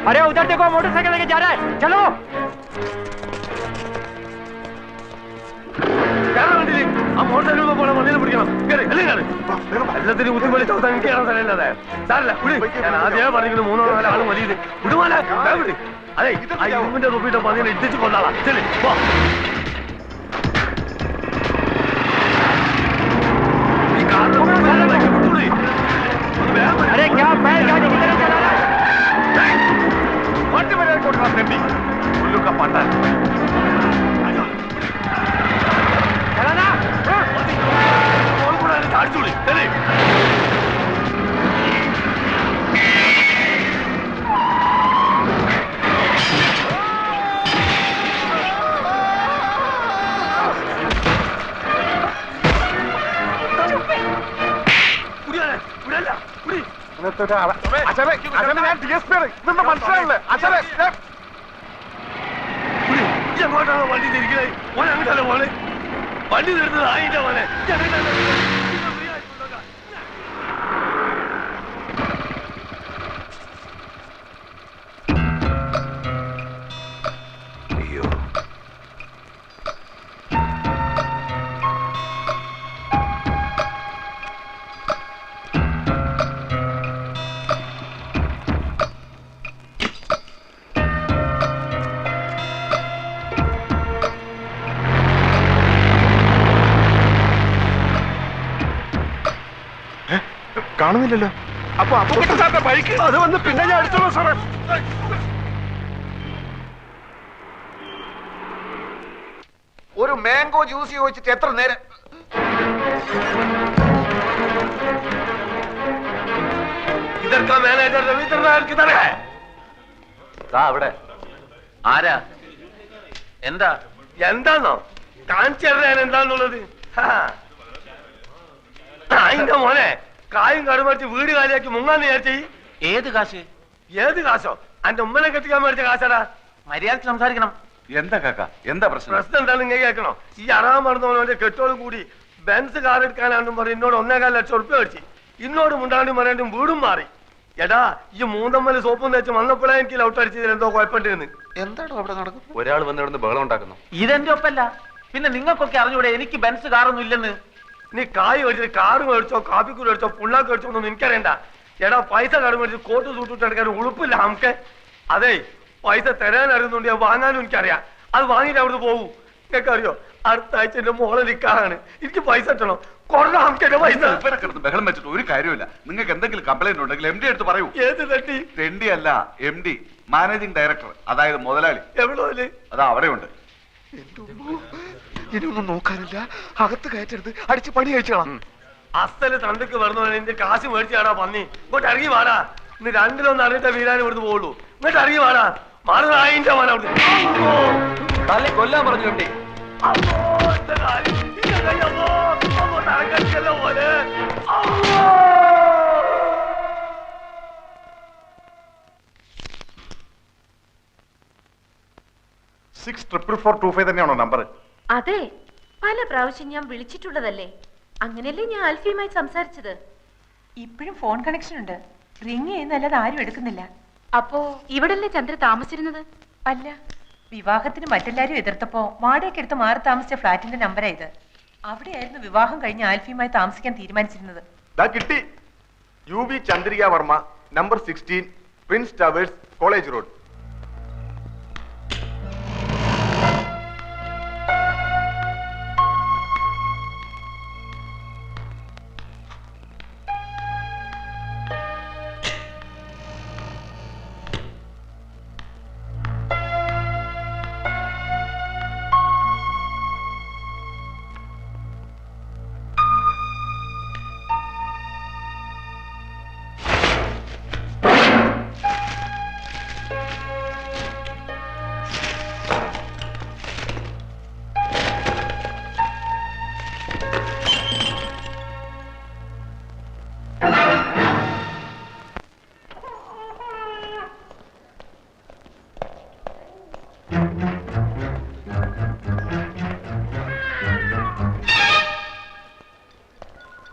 अरे उधर देखो, मोटरसाइकिल लेके जा रहा है, चलो। മോട്ടോർ പോണ വണ്ടിയിൽ പിടിക്കണം. എല്ലാത്തിനും ബുദ്ധിമുട്ടി ചോദിച്ചാൽ എനിക്ക് കയറാൻ സ്ഥലമില്ലാതെ സാറില്ല. ഞാൻ ആദ്യമേ പറഞ്ഞിട്ട് 3-4 ആള് വലിയത് വിടുമാല. അതെ, ആ ഇരുമ്പിന്റെ തൊപ്പിയിട്ട് പതിനെ ഇടിച്ചു കൊണ്ടാളാ. ശരി പോ. अरे क्या बैल गाड़ी की तरफ चला रहा है? वंडी मेरे को उठा बेबी उल्लू का पाटा चला ना कौन बुरा है झाड़ चूड़ी चले എങ്ങോട്ടാണ് വണ്ടി തിരിക്കുന്നത്? ഓൻ അങ്ങോട്ടല്ലേ പോണേ? വണ്ടി തീർത്തത് ആയിട്ടാ പോണേ. കാണുന്നില്ലല്ലോ. അപ്പൊ സാറിന്റെ ബൈക്ക് അത് വന്ന് പിന്നെ ഞാൻ അടിച്ചോളൂ സാറേ. ഒരു മാംഗോ ജ്യൂസ് ചോദിച്ചിട്ട് എത്ര നേരം? മാനേജർ രവീന്ദ്രനാഥ് അവിടെ ആരാ? എന്താ എന്താന്നോ കാണിച്ചു തരാൻ എന്താന്നുള്ളത്? അതിന്റെ മോനെ കായും കടുമടിച്ച് വീട് കാലിയാക്കി മുങ്ങാന്ന് വിചാരിച്ചേ. ഏത് കാശ്? ഏത് കാശോ? അന്റെ ഉമ്മനെ കെട്ടിക്കാൻ മേടിച്ച കാശാടാ. മര്യാദ സംസാരിക്കണം. എന്താ കാക്ക, എന്താ പ്രശ്നം? പ്രശ്നം എന്താണെന്ന് ഇങ്ങനെ കേൾക്കണോ? ഈ അറാൻ മറന്നവനോന്റെ കെട്ടോടും കൂടി ബെൻസ് കാർ എടുക്കാനാണെന്നും പറഞ്ഞ് എന്നോട് 1.25 ലക്ഷം ഉറുപ്പ്യ മേടിച്ചു. ഇന്നോട് മുണ്ടാണ്ടും പറയാണ്ടും വീടും മാറി. എടാ ഈ മൂന്നമ്മല് സോപ്പും തേച്ച് വന്നപ്പോഴേ എനിക്ക് ലൗട്ട് അടിച്ചതിൽ എന്തോ കുഴപ്പമുണ്ടെന്ന്. എന്താണോ അവിടെ നടക്കുന്നത്? ഒരാൾ വന്നിടന്ന് ബഹളം ഉണ്ടാക്കുന്നു. ഇതെന്റെ ഒപ്പല്ല. പിന്നെ നിങ്ങൾക്കൊക്കെ അറിഞ്ഞൂടെ എനിക്ക് ബെൻസ് കാറൊന്നും ഇല്ലെന്ന്? നീ കായ് മേടിച്ചിട്ട് കാറ് മേടിച്ചോ കാപ്പിക്കൂടി മേടിച്ചോ പുണ്ണാക്ക് മേടിച്ചോ ഒന്നും എനിക്കറിയണ്ട. എടാ പൈസ കട മേടിച്ച് കോട്ട് സൂട്ടിട്ട് എടുക്കാൻ ഉളുപ്പില്ല നമുക്ക്. അതെ, പൈസ തരാൻ അറിയുന്നുണ്ട്, വാങ്ങാനും എനിക്കറിയാം. അത് വാങ്ങിയിട്ട് അവിടുന്ന് പോകൂ. നിങ്ങൾക്ക് അറിയോ, അടുത്ത ആഴ്ച എന്റെ മോളെ നിൽക്കാനാണ്. എനിക്ക് പൈസ കിട്ടണം. കൊറോണ നമുക്ക് പൈസ ബഹളം വെച്ചിട്ട് ഒരു കാര്യമില്ല. നിങ്ങൾക്ക് എന്തെങ്കിലും കംപ്ലൈന്റ് ഉണ്ടെങ്കിൽ MD എടുത്ത് പറയൂ. ഏത് തെണ്ടി? തെണ്ടി അല്ല, MD, മാനേജിംഗ് ഡയറക്ടർ, അതായത് മുതലാളി. എവിടോ അതാ അവിടെ ഉണ്ട്. ഇനിയൊന്നും നോക്കാനില്ല, അകത്ത് കയറ്റരുത്, അടിച്ച് പണി കഴിച്ചോളാം. അസ്സല് തണ്ടക്ക് വരുന്ന എന്റെ കാശ് മേടിച്ചാടാ പന്നി. ഇങ്ങോട്ട് ഇറങ്ങി വാടാ. ഇന്ന് രണ്ടിലൊന്നും അറിഞ്ഞിട്ട വീരാൻ ഇവിടുന്ന് പോകുള്ളൂ. ഇങ്ങോട്ട് ഇറങ്ങി വാടാ. മാറുന്ന ആയിന്റെ മോനെ അവിടുന്ന് കൊല്ലാൻ പറഞ്ഞു. തന്നെയാണോ നമ്പർ? അതെ, പല പ്രാവശ്യം ഞാൻ വിളിച്ചിട്ടുള്ളതല്ലേ. അങ്ങനെയല്ലേ ഞാൻ ആൽഫിയുമായി സംസാരിച്ചത്. ഇപ്പോഴും ഫോൺ കണക്ഷൻ ഉണ്ട്. റിങ് ചെയ്യുന്നല്ലാതെ ആരും എടുക്കുന്നില്ല. അപ്പോ ഇവിടല്ലേ ചന്ദ്ര താമസിച്ചിരുന്നത്? അല്ല, വിവാഹത്തിന് മറ്റെല്ലാരും എതിർത്തപ്പോ വാടകയ്ക്ക് എടുത്ത് മാറി താമസിച്ച ഫ്ലാറ്റിന്റെ നമ്പറാ ഇത്. അവിടെയായിരുന്നു വിവാഹം കഴിഞ്ഞ് ആൽഫിയുമായി താമസിക്കാൻ തീരുമാനിച്ചിരുന്നത്. കിട്ടി. UB Chandrika Varma, number 16, prince towers, college road.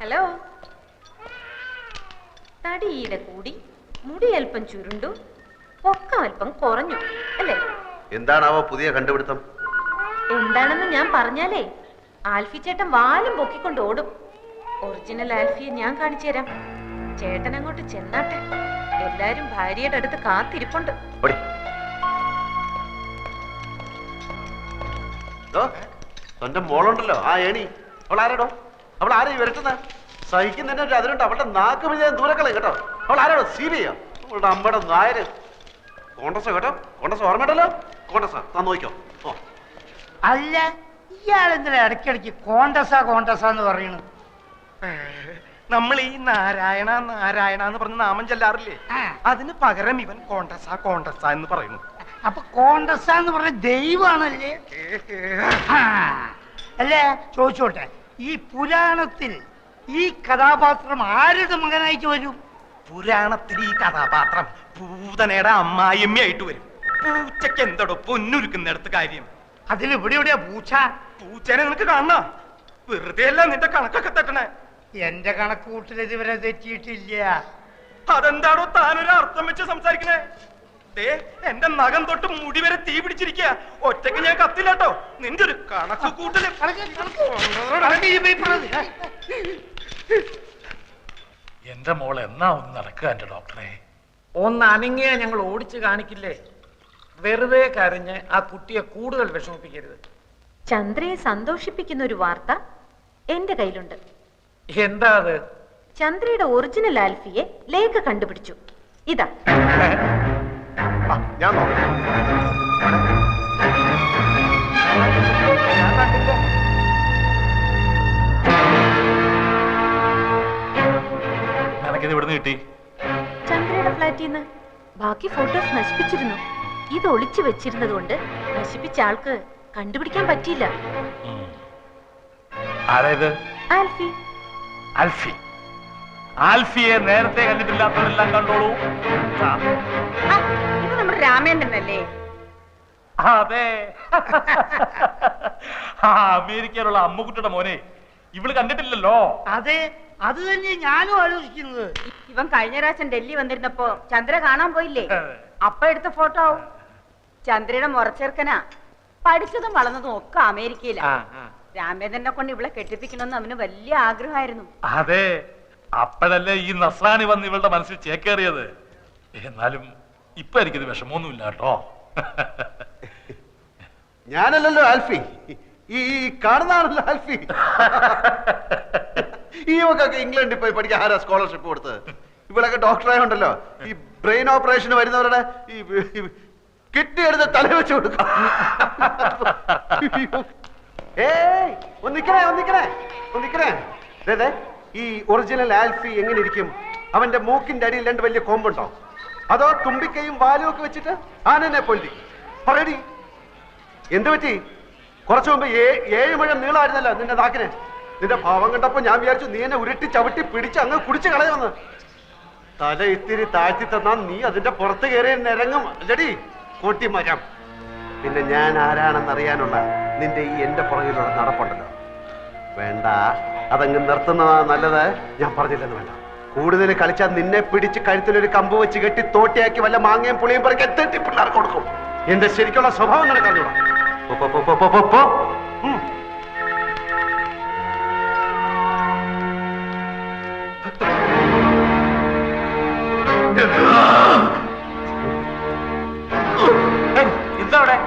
Hello. തടിയിലെ കൂടി മുടി അല്പം ചുരുണ്ടു, പൊക്കം അല്പം കുറഞ്ഞു അല്ലേ? എന്താണാവോ പുതിയ കണ്ടുപിടുത്തം? എന്താണെന്ന് ഞാൻ പറഞ്ഞാലേ ആൽഫി ചേട്ടൻ വാലും പൊക്കിക്കൊണ്ട് ഓടും. ഒറിജിനൽ ആൽഫിയെ ഞാൻ കാണിച്ചു തരാം. ചേട്ടൻ അങ്ങോട്ട് ചെന്നാട്ടെ. എല്ലാരും ഭാര്യയുടെ അടുത്ത് കാത്തിരിപ്പുണ്ട്. തന്റെ മോളുണ്ടല്ലോ ആ ഏണി, അവൾ ആരാടോ? അവൾ ആരാ വരട്ടുന്ന? സഹിക്കുന്നതിന്റെ അതിലുണ്ട്. അവളുടെ നാക്ക് വിജയം ദൂരക്കളെ കേട്ടോ. അവൾ ആരാടോ? സീരിയ അവളുടെ അമ്മയുടെ നായര്. കോൺഗ്രസ് കേട്ടോ, കോൺഗ്രസ് ഓർമ്മയുണ്ടല്ലോ. കോൺഗ്രസ് നോക്കിക്കോ. ഓ അല്ല, ഇയാളെന്തിനാ ഇടയ്ക്കിടയ്ക്ക് കോണ്ടസ എന്ന് പറയുന്നു? നമ്മൾ ഈ നാരായണ നാരായണ എന്ന് പറഞ്ഞ നാമം ചെല്ലാറില്ലേ, അതിന് പകരം ഇവൻ കോണ്ടസ എന്ന് പറയുന്നു. അപ്പൊ കോണ്ടസ എന്ന് പറഞ്ഞ ദൈവമാണല്ലേ? അല്ലേ, ചോദിച്ചോട്ടെ, ഈ പുരാണത്തിൽ ഈ കഥാപാത്രം ആരുടെ മകനായിട്ട് വരും? പുരാണത്തിൽ ഈ കഥാപാത്രം പൂതനയുടെ അമ്മായിയമ്മയായിട്ട് വരും. പൂച്ചക്ക് എന്തോടോ പൊന്നുരുക്കുന്നിടത്ത് കാര്യം? അതിലിവിടെ എവിടെയാ പൂച്ച? പൂച്ചനെ നിനക്ക് കാണണ? വെറുതെ അല്ല നിന്റെ കണക്കൊക്കെ തെറ്റണേ. എന്റെ കണക്ക് കൂട്ടൽ ഇതുവരെ തെറ്റിയിട്ടില്ല. അതെന്താണോ താനൊരു അർത്ഥം വെച്ച് സംസാരിക്കണേ? എന്റെ നഖം തൊട്ട് മുടി വരെ തീ പിടിച്ചിരിക്കുക. ഒറ്റയ്ക്ക് ഞാൻ കത്തില്ല. നിന്റെ ഒരു കണക്ക് കൂട്ടല്. എന്റെ മോൾ എന്നാ ഒന്ന് നടക്കുക എന്റെ ഡോക്ടറെ? ഒന്ന് അനങ്ങിയ ഞങ്ങൾ ഓടിച്ചു കാണിക്കില്ലേ? വെറുതെ കരഞ്ഞ് ആ കുട്ടിയെ കൂടുതൽ വിഷമിപ്പിക്കരുത്. ചന്ദ്രയെ സന്തോഷിപ്പിക്കുന്ന ഒരു വാർത്ത എന്റെ കയ്യിലുണ്ട്. എന്താ അത്? ചന്ദ്രയുടെ ഒറിജിനൽ ആൽഫിയെ ലേഖ കണ്ടുപിടിച്ചു. ഇതാ. ഞാൻ നോക്കാം. നിനക്കിത് ഇവിടുന്ന് കിട്ടി? ചന്ദ്രയുടെ ഫ്ലാറ്റിൽ നിന്ന്. ബാക്കി ഫോട്ടോസ് നശിപ്പിച്ചിരുന്നു. ഇത് ഒളിച്ചു വെച്ചിരുന്നത് കൊണ്ട് നശിപ്പിച്ച ആൾക്ക് കണ്ടുപിടിക്കാൻ പറ്റിയില്ല. ആരായത്? ആൽഫി. ആൽഫി. ആൽഫിയെ നേരത്തെ കണ്ടിട്ടില്ലാത്തവരെല്ലാം കണ്ടോളൂ. ഇത് നമ്മുടെ രാമേന്ദ്രനല്ലേ? അതെ. അമേരിക്കയിലുള്ള അമ്മുക്കുട്ടിയുടെ മോനെ ഇവള് കണ്ടിട്ടില്ലല്ലോ. അതെ, അത് തന്നെ ഞാനും ആലോചിക്കുന്നത്. ഇവൻ കഴിഞ്ഞ പ്രാവശ്യം ഡൽഹി വന്നിരുന്നപ്പോ ചന്ദ്ര കാണാൻ പോയില്ലേ? അപ്പ എടുത്ത ഫോട്ടോ ആവും. ചന്ദ്രയുടെ മുറച്ചെറുക്കനാ. പഠിച്ചതും വളർന്നതും ഒക്കെ അമേരിക്കയിലാ. രാമേന്ദ്രനെ കൊണ്ട് ഇവളെ കെട്ടിപ്പിക്കണമെന്ന് അവന് വലിയ ആഗ്രഹമായിരുന്നു. അതെ, അപ്പോഴല്ലേ ഈ നസ്രാണി വന്ന് ഇവളുടെ മനസ്സിൽ ചേക്കേറിയത്. എന്നാലും ഇപ്പൊ എനിക്കിത് വിഷമമൊന്നുമില്ല കേട്ടോ. ഞാനല്ലല്ലോ ആൽഫി, ഈ കാണുന്നതാണല്ലോ ആൽഫി. ഈ ഇവക്കൊക്കെ ഇംഗ്ലണ്ടിൽ പോയി പഠിക്കാൻ ആരാ സ്കോളർഷിപ്പ് കൊടുത്തത്? ഇവളൊക്കെ ഡോക്ടറായോണ്ടല്ലോ ഈ ബ്രെയിൻ ഓപ്പറേഷന് വരുന്നവരുടെ ഈ കിഡ്നി എടുത്ത് തല വെച്ച് കൊടുക്കും. ഏയ് ഒന്നിക്കണേ. ഈ ഒറിജിനൽ ആൽഫി എങ്ങനെ ഇരിക്കും? അവന്റെ മൂക്കിന്റെ അടിയിൽ രണ്ട് വലിയ കൊമ്പുണ്ടോ, അതോ തുമ്പിക്കൈയും വാലും ഒക്കെ വെച്ചിട്ട് ആനനെ പൊല്ലി പറയടി? എന്ത് പറ്റി? കുറച്ചു മുമ്പ് 7 മുഴം നീളമായിരുന്നല്ലോ നിന്റെ നാക്കിന്. നിന്റെ ഭാവം കണ്ടപ്പോ ഞാൻ വിചാരിച്ചു നീ എന്നെ ഉരുട്ടി ചവിട്ടി പിടിച്ച് അങ്ങ് കുടിച്ചു കളയുമെന്ന്. തല ഇത്തിരി താഴ്ത്തി തന്നാ നീ അതിന്റെ പുറത്ത് കയറി നിരങ്ങും അല്ലടി കോട്ടിമരം. പിന്നെ ഞാൻ ആരാണെന്നറിയാനുള്ള നിന്റെ ഈ എന്റെ പുറകിലുള്ള നടപ്പുണ്ടല്ലോ, വേണ്ട, അതങ്ങ് നിർത്തുന്നതാ നല്ലത്. ഞാൻ പറഞ്ഞില്ലെന്ന് വേണ്ട. കൂടുതൽ കളിച്ചാൽ നിന്നെ പിടിച്ച് കഴുത്തിലൊരു കമ്പ് വെച്ച് കെട്ടി തോട്ടിയാക്കി വല്ല മാങ്ങയും പുളിയും പറിക്കാൻ തെറ്റി പിള്ളേർക്ക് കൊടുക്കും. എന്റെ ശരിക്കുള്ള സ്വഭാവം നിനക്കറിഞ്ഞൂടാ. എന്താ അവിടെ?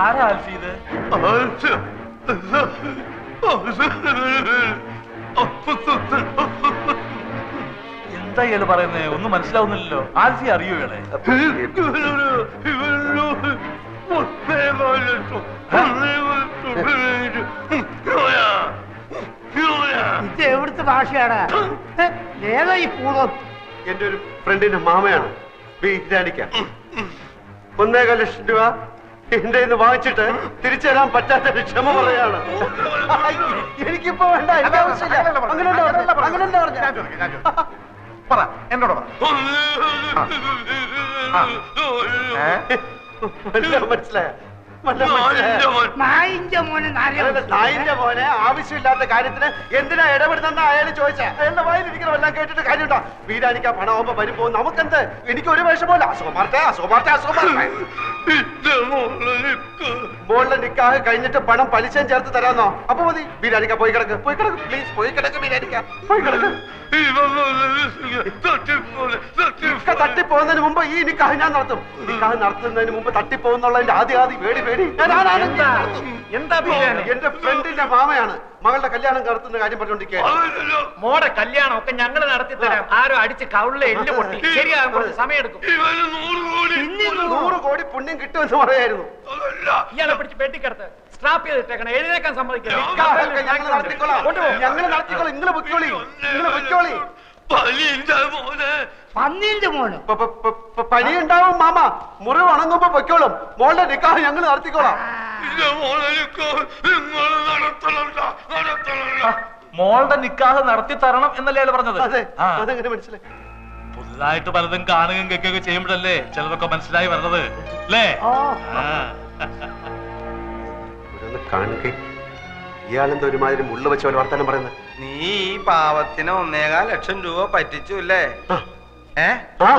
ആരാ ആൽഫി ഇത്? എന്താ ഇയാള് പറയുന്നേ? ഒന്നും മനസ്സിലാവുന്നില്ലല്ലോ. ആൽഫി അറിയോ ഇയാളെ? ഇത് എവിടുത്തെ ഭാഷയാണ്? ഏതാ ഈ പൂർവ്വം? എന്റെ ഒരു ഫ്രണ്ടിന്റെ മാമയാണ് രാണിക്ക. 1.25 ലക്ഷം രൂപ എന്റെ ഇന്ന് വാങ്ങിച്ചിട്ട് തിരിച്ചു തരാൻ പറ്റാത്ത ക്ഷമ പറയാണ്. എനിക്കിപ്പോ വേണ്ട, എനിക്ക് ആവശ്യമില്ല. എന്നോട് മനസ്സിലായ നായിന്റെ മോനെ നായിന്റെ മോനെ ആവശ്യമില്ലാത്ത കാര്യത്തിന് എന്തിനാ ഇടപെടുന്ന അയാൾ ചോദിച്ചാ അയാളുടെ വായിലിരിക്കണം എല്ലാം കേട്ടിട്ട് കാര്യമുണ്ടോ? വീരാനിക്കാ പണമാകുമ്പോ വരുമ്പോ നമുക്കെന്ത്? എനിക്ക് ഒരു വിഷമല്ല. മോളുടെ നിക്കാഹ് കഴിഞ്ഞിട്ട് പണം പലിശയും ചേർത്ത് തരാന്നോ? അപ്പൊ മതി. വീരാനിക്ക പോയി കിടക്ക്, പോയി കിടക്ക്, പ്ലീസ് പോയി കിടക്ക്. വീരാനിക്ക പോയി കിടക്ക്. തട്ടിപ്പോകുന്നതിന് മുമ്പ് ഈ നിക്കാഹ് ഞാൻ നടത്തും. നിക്കാഹ് നടത്തുന്നതിന് മുമ്പ് തട്ടിപ്പോകുന്നുള്ളതിന്റെ ആദ്യ പേടി എന്താ എന്റെ ഫ്രണ്ടിന്റെ മാമയാണ് മകളുടെ കല്യാണം നടത്തുന്ന കാര്യം പറഞ്ഞോണ്ടിരിക്കുക. മോടെ കല്യാണം ഒക്കെ ഞങ്ങൾ നടത്തി തരാം. ആരോ അടിച്ച് കവിളിലെ എല്ല് പൊട്ടി ശരിയാകും, കുറച്ച് സമയം എടുക്കും. 100 കോടി പുണ്യം കിട്ടുമെന്ന് പറയായിരുന്നു. ഇയാളെ പിടിച്ച് പെട്ടിക്കടത്ത് സ്ട്രാപ്പ് ചെയ്തിട്ടേക്കണം. എഴുന്നേക്കാൻ സമ്മതിക്കില്ല. ഞങ്ങൾ നടത്തിക്കോളാം. നിങ്ങൾ പൊയ്ക്കോളി. പന്നീന്റെ മോന് പനിയുണ്ടാവും മാമ. മുറിവ് ഉണങ്ങുമ്പോ പൊയ്ക്കോളും. മോളുടെ നിക്കാഹ് ഞങ്ങൾ നടത്തിക്കോളാം. മോളുടെ നിക്കാഹ് നടത്തി തരണം എന്നല്ലേ അയാൾ പറഞ്ഞത്? അതെ, അതെങ്ങനെ മനസ്സിലായി? പുതുതായിട്ട് പലതും കാണുകയും കേൾക്കുകയൊക്കെ ചെയ്യുമ്പോഴല്ലേ ചിലതൊക്കെ മനസ്സിലായി വരണത് അല്ലേ? കാണുകയും ഇയാളെന്താ ഒരുമാതിരി മുള്ള വെച്ച പോലെ വർത്താനം പറയുന്നത്? നീ ഈ പാവത്തിന് 1.25 ലക്ഷം രൂപ പറ്റിച്ചു അല്ലേ? ആ